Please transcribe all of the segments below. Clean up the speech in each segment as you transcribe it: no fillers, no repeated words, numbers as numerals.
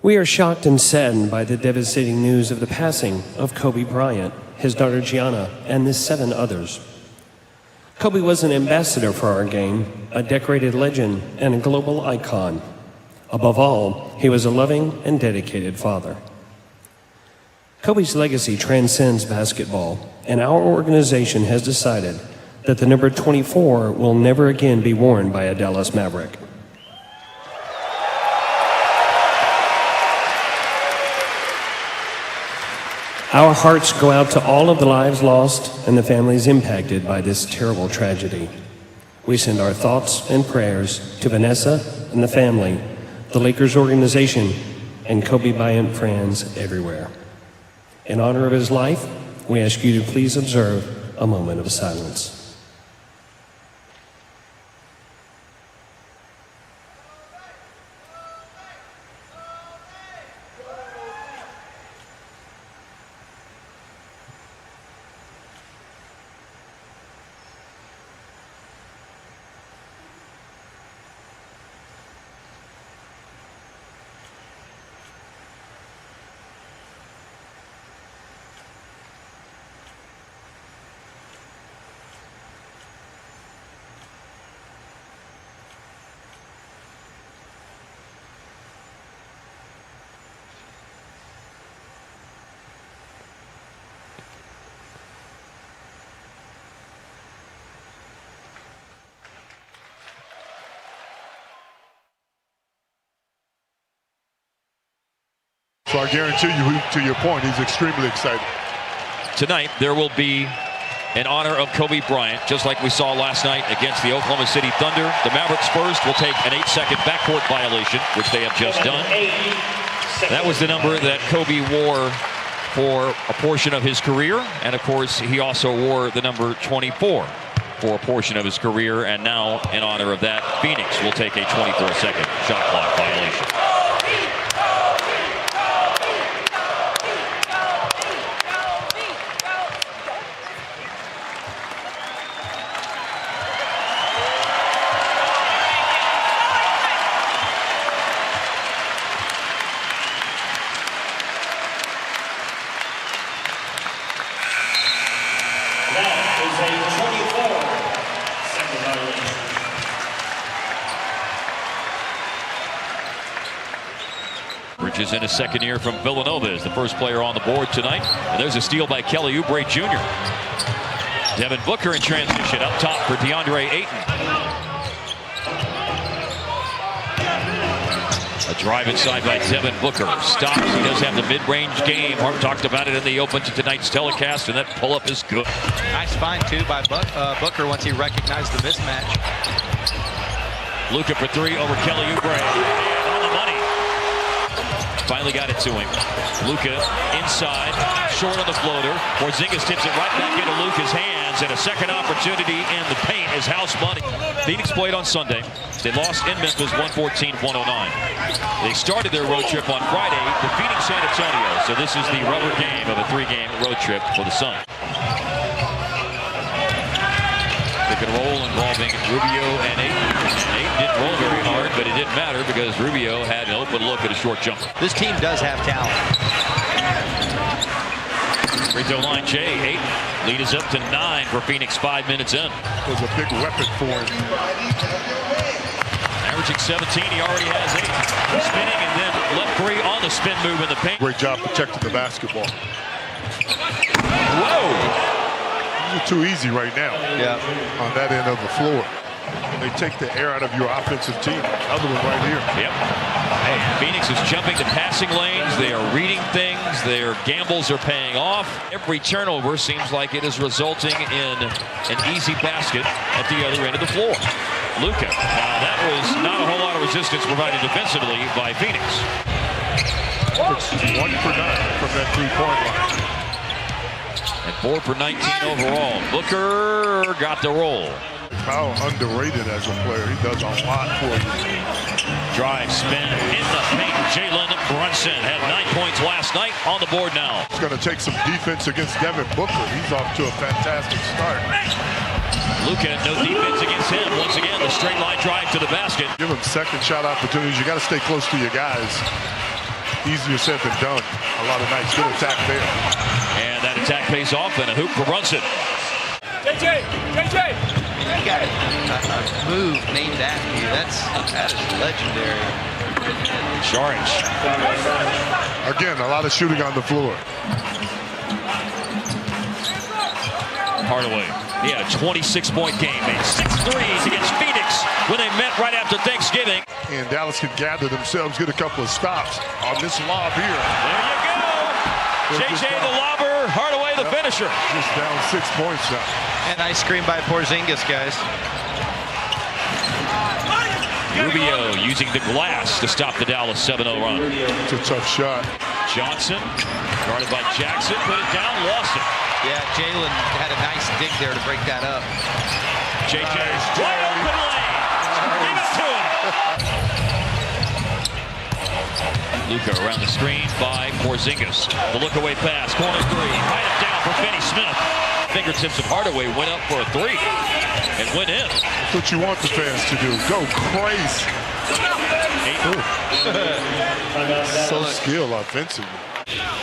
We are shocked and saddened by the devastating news of the passing of Kobe Bryant, his daughter Gianna, and the 7 others. Kobe was an ambassador for our game, a decorated legend, and a global icon. Above all, he was a loving and dedicated father. Kobe's legacy transcends basketball, and our organization has decided that the number 24 will never again be worn by a Dallas Maverick. Our hearts go out to all of the lives lost and the families impacted by this terrible tragedy. We send our thoughts and prayers to Vanessa and the family, the Lakers organization, and Kobe Bryant fans everywhere. In honor of his life, we ask you to please observe a moment of silence. So I guarantee you, to your point, he's extremely excited. Tonight, there will be an honor of Kobe Bryant, just like we saw last night against the Oklahoma City Thunder. The Mavericks first will take an 8-second backcourt violation, which they have just done. That was the number that Kobe wore for a portion of his career. And, of course, he also wore the number 24 for a portion of his career. And now, in honor of that, Phoenix will take a 24-second shot clock violation. Bridges in his second year from Villanova is the first player on the board tonight. And there's a steal by Kelly Oubre Jr. Devin Booker in transition up top for DeAndre Ayton. A drive inside by Devin Booker. Stops. He does have the mid-range game. Harp talked about it in the open to tonight's telecast, and that pull-up is good. Nice find, too, by Booker once he recognized the mismatch. Luka for 3 over Kelly Oubre. On the money. Finally got it to him. Luka inside, short on the floater. Porzingis tips it right back into Luka's hands, and a second opportunity in the paint is house money. Phoenix played on Sunday. They lost in Memphis 114-109. They started their road trip on Friday defeating San Antonio, so this is the rubber game of a 3-game road trip for the Suns. Pick and roll involving Rubio and Ayton. Ayton didn't roll very hard, but it didn't matter because Rubio had an open look at a short jumper. This team does have talent. Free throw line, Jay. Ayton. Lead is up to 9 for Phoenix 5 minutes in. It was a big weapon for him. Averaging 17, he already has 8. Spinning and then left 3 on the spin move in the paint. Great job protecting the basketball. Whoa! These are too easy right now. Yeah. On that end of the floor. They take the air out of your offensive team. Other one right here. Yep. Hey, Phoenix is jumping to passing lanes. They are reading things. Their gambles are paying off. Every turnover seems like it is resulting in an easy basket at the other end of the floor. Luka. Now, that was not a whole lot of resistance provided defensively by Phoenix. It's 1 for 9 from that three-point line. And 4 for 19 overall. Booker got the roll. How underrated as a player. He does a lot for you. Drive, spin, in the paint. Jalen Brunson had 9 points last night, on the board now. It's going to take some defense against Devin Booker. He's off to a fantastic start. Luka, no defense against him. Once again, the straight line drive to the basket. Give him second shot opportunities. You got to stay close to your guys. Easier said than done. A lot of nice good attack there. And that attack pays off, and a hoop for Brunson. You got a move named after you. That is legendary. Saric. Again, a lot of shooting on the floor. Hardaway. He had a 26-point game. Made 6 threes against Phoenix when they met right after Thanksgiving. And Dallas can gather themselves, get a couple of stops on this lob here. There you go. JJ the lobber, Hardaway the finisher. Just down 6 points now. And nice screen by Porzingis, guys. Rubio using the glass to stop the Dallas 7-0 run. It's a tough shot. Johnson, guarded by Jackson, put it down, lost it. Yeah, Jalen had a nice dig there to break that up. JJ, wide open lane. Give it to him. Luka around the screen by Porzingis. The look away pass, corner three. Hide it down for Finney Smith. Fingertips of Hardaway went up for a three and went in. That's what you want the fans to do. Go crazy. So skilled offensively.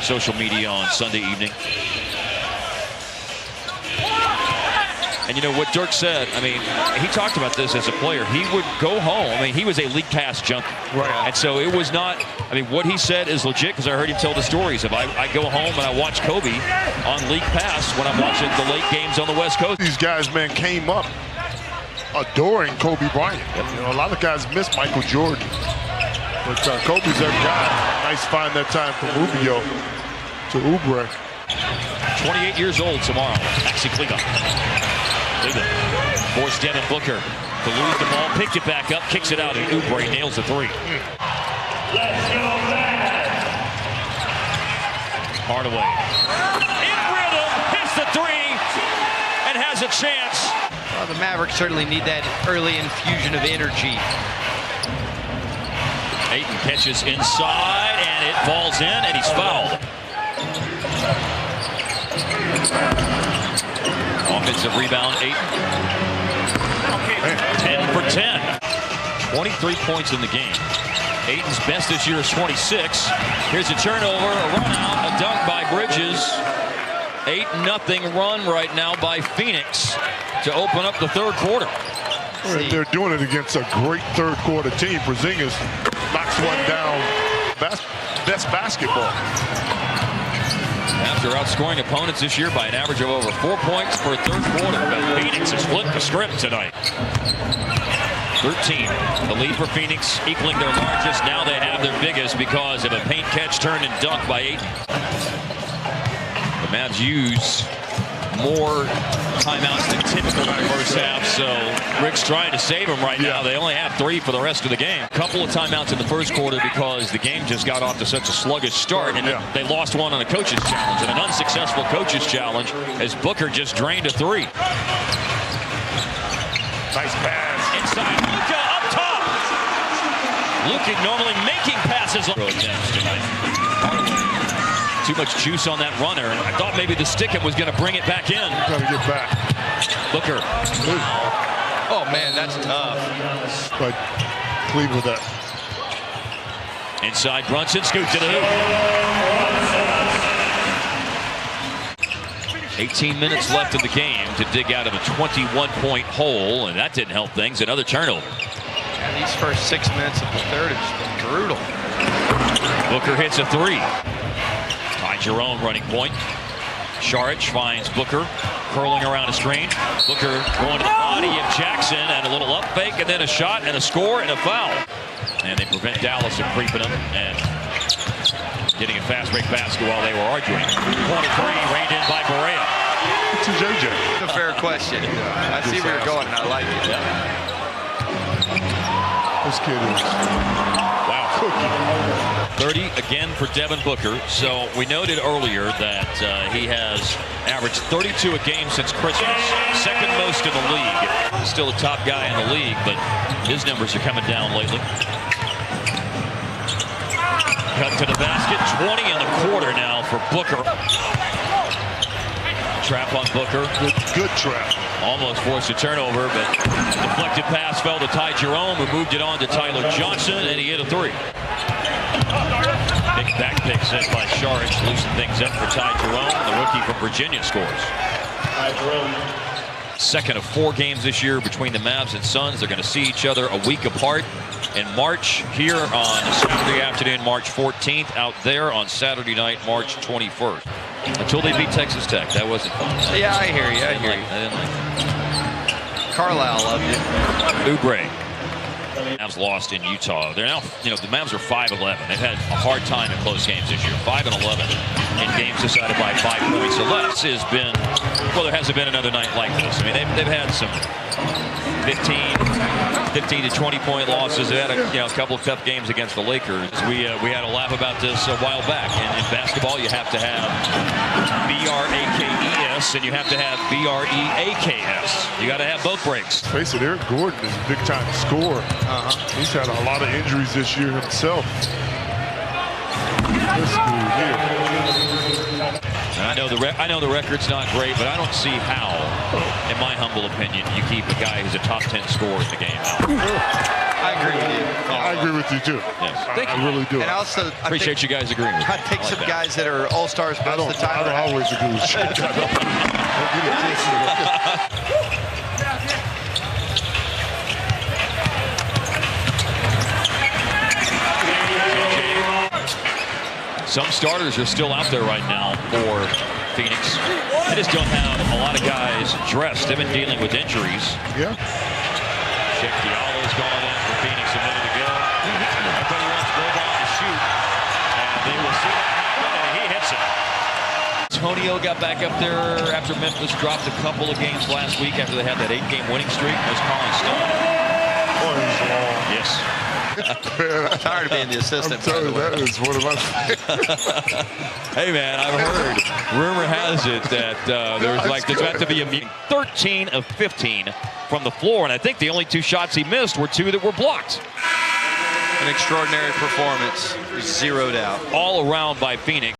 Social media on Sunday evening. And you know what Dirk said, I mean, he talked about this as a player. He would go home. I mean, he was a league pass junkie. Right. And so it was not, I mean, what he said is legit because I heard him tell the stories of I go home and I watch Kobe on league pass when I'm watching the late games on the West Coast. These guys, man, came up adoring Kobe Bryant. You know, a lot of guys miss Michael Jordan. But Kobe's their guy. Nice find that time from Rubio to Oubre. 28 years old tomorrow. Maxi Cleveland. Forced Devin Booker to lose the ball, picked it back up, kicks it out, and Oubre nails the three. Hardaway in rhythm, hits the three, and has a chance. Well, the Mavericks certainly need that early infusion of energy. Ayton catches inside, and it falls in, and he's fouled. Offensive rebound, Ayton. 10 for 10. 23 points in the game. Ayton's best this year is 26. Here's a turnover, a run out, a dunk by Bridges. 8-0 run right now by Phoenix to open up the third quarter. They're doing it against a great third quarter team. Porzingis knocks one down. Best basketball. After outscoring opponents this year by an average of over 4 points per third quarter, but Phoenix has flipped the script tonight. 13. The lead for Phoenix, equaling their largest. Now they have their biggest because of a paint catch, turn, and dunk by Ayton. The Mavs use more timeouts than typical in the first half, so Rick's trying to save them right now. They only have 3 for the rest of the game. A couple of timeouts in the first quarter because the game just got off to such a sluggish start, and they lost one on a coach's challenge, and an unsuccessful coach's challenge as Booker just drained a 3. Nice pass. Inside, Luka up top. Luka normally making passes. Tonight. Too much juice on that runner. I thought maybe the stick-up was going to bring it back in. Got to get back. Booker. Oh, man, that's tough. But Cleveland that. Inside Brunson, scoot to the hoop. 18 minutes left in the game to dig out of a 21-point hole, and that didn't help things. Another turnover. Yeah, these first 6 minutes of the third have just been brutal. Booker hits a 3. Jerome running point. Saric finds Booker curling around a screen. Booker going to the body of Jackson and a little up fake and then a shot and a score and a foul. And they prevent Dallas from creeping them and getting a fast break basket while they were arguing. Corner 3 reined in by Barea. To JJ. A fair question. I see where you're going and I like it. This kid is cooking. 30 again for Devin Booker. So we noted earlier that he has averaged 32 a game since Christmas. Second most in the league. Still a top guy in the league, but his numbers are coming down lately. Cut to the basket. 20 in the quarter now for Booker. Trap on Booker. Good trap. Almost forced a turnover, but a deflected pass fell to Ty Jerome, who moved it on to Tyler Johnson, and he hit a 3. Big back pick sent by Sharich, loosen things up for Ty Jerome. The rookie from Virginia scores. Second of 4 games this year between the Mavs and Suns. They're going to see each other a week apart in March here on Saturday afternoon, March 14th. Out there on Saturday night, March 21st. Until they beat Texas Tech. That wasn't fun. Yeah, I hear you. I didn't like it. Carlisle loved it. Oubre. Mavs lost in Utah. They're now, the Mavs are 5-11. They've had a hard time in close games this year. 5-11 in games decided by 5 points or less. There hasn't been another night like this. I mean, they've had some 15 to 20 point losses. They had a couple of tough games against the Lakers. We had a laugh about this a while back. In basketball, you have to have BRAKES and you have to have BREAKS. You got to have both breaks. Face it, Eric Gordon is a big time scorer. He's had a lot of injuries this year himself. This dude here. I know the record's not great, but I don't see how, in my humble opinion, you keep a guy who's a top 10 scorer in the game out. I agree with you. I agree with you too. Yes. I really do. And also, Appreciate you guys agreeing with me. I think some guys that are all-stars most of the time. I don't always agree with you. Don't get it twisted. Some starters are still out there right now for Phoenix. They just don't have a lot of guys dressed. They've been dealing with injuries. Yeah. Check Diallo's gone in for Phoenix a minute ago. Everybody wants Boban to shoot. And they will see that happen, and he hits it. Antonio got back up there after Memphis dropped a couple of games last week after they had that 8-game winning streak. There's Colin Stone. Oh, he's long. Yes. I'm tired of being the assistant. I'm telling you, that is one of my favorites. Hey, man, I've heard. Rumor has it that there's about to be a meeting. 13 of 15 from the floor, and I think the only 2 shots he missed were 2 that were blocked. An extraordinary performance, zeroed out. All around by Phoenix.